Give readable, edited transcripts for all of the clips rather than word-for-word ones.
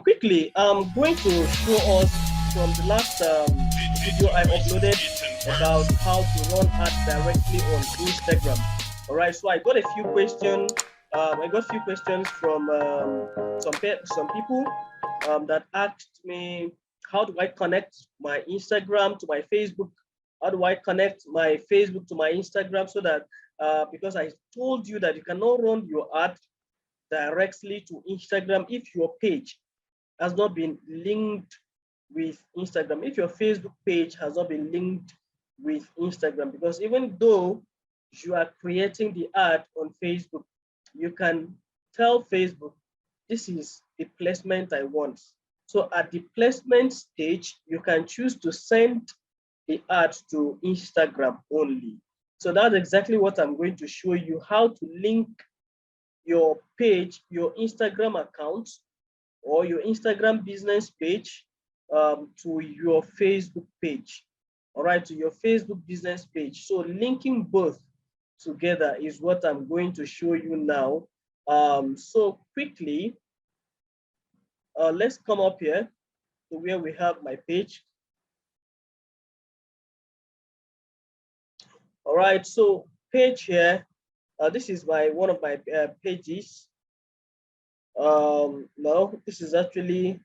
quickly, I'm going to show us from the last video I uploaded about how to run ads directly on Instagram. All right, so I got a few questions. I got a few questions from some people that asked me, how do I connect my Instagram to my Facebook? How do I connect my Facebook to my Instagram so that because I told you that you cannot run your ad directly to Instagram if your page has not been linked with Instagram, if your Facebook page has not been linked with Instagram, because even though you are creating the ad on Facebook, you can tell Facebook, this is the placement I want. So at the placement stage, you can choose to send the ad to Instagram only. So that's exactly what I'm going to show you, how to link your page, your Instagram account or your Instagram business page to your Facebook page. All right, to your Facebook business page. So linking both together is what I'm going to show you now. So quickly, let's come up here to where we have my page. All right, so page here, this is one of my pages. No, this is actually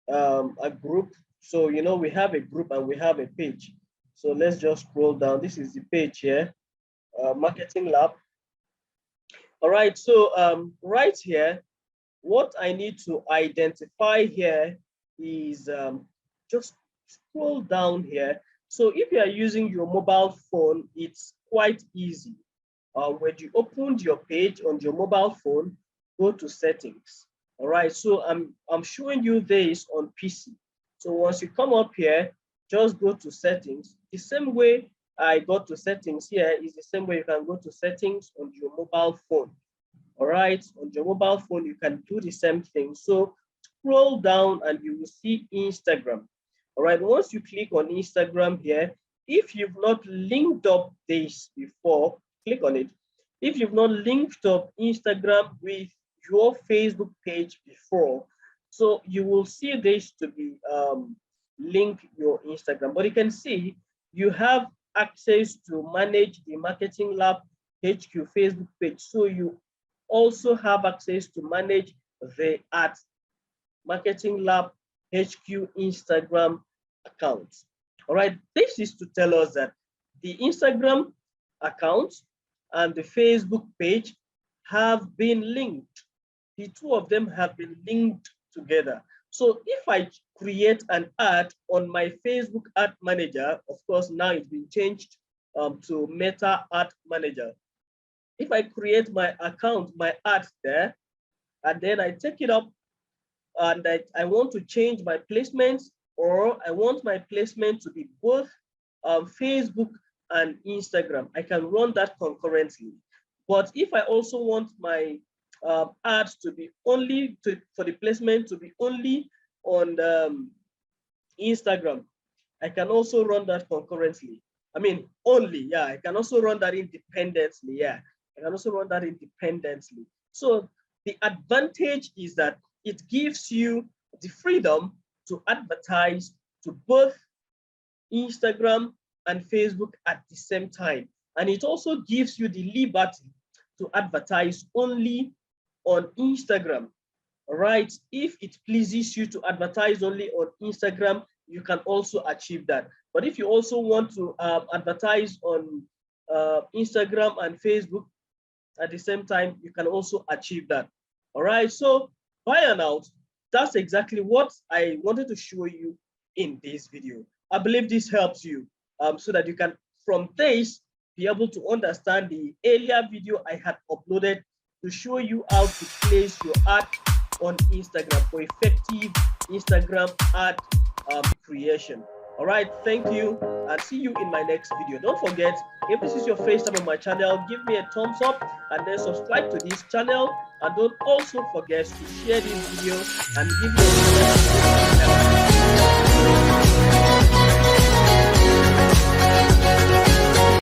a group. So, you know, we have a group and we have a page. So let's just scroll down. This is the page here, Marketing Lab. All right, so right here, what I need to identify here is just scroll down here. So if you are using your mobile phone, it's quite easy. When you opened your page on your mobile phone, go to settings. All right, so I'm showing you this on PC. So once you come up here, just go to settings. The same way I got to settings here is the same way you can go to settings on your mobile phone. All right, on your mobile phone, you can do the same thing. So scroll down and you will see Instagram. All right, once you click on Instagram here, if you've not linked up this before, click on it. If you've not linked up Instagram with your Facebook page before, so you will see this to be link your Instagram. But you can see you have access to manage the Marketing Lab HQ Facebook page. So you also have access to manage the Marketing Lab HQ Instagram account. All right, this is to tell us that the Instagram account and the Facebook page have been linked. The two of them have been linked together. So if I create an ad on my Facebook ad manager, of course, now it's been changed to Meta Ad Manager. If I create my account, my ad there, and then I take it up and I want to change my placements, or I want my placement to be both Facebook and Instagram, I can run that concurrently. But if I also want my ads to be only for the placement to be only on Instagram, I can also run that concurrently. I mean, only, yeah, I can also run that independently. Yeah, I can also run that independently. So the advantage is that it gives you the freedom to advertise to both Instagram and Facebook at the same time. And it also gives you the liberty to advertise only on Instagram. All right, if it pleases you to advertise only on Instagram, you can also achieve that. But if you also want to advertise on Instagram and Facebook at the same time, you can also achieve that. All right, so by and out, that's exactly what I wanted to show you in this video. I believe this helps you so that you can, from this, be able to understand the earlier video I had uploaded to show you how to place your ad on Instagram for effective Instagram ad creation. All right, thank you, and see you in my next video. Don't forget, if this is your first time on my channel, give me a thumbs up and then subscribe to this channel, and don't also forget to share this video and give your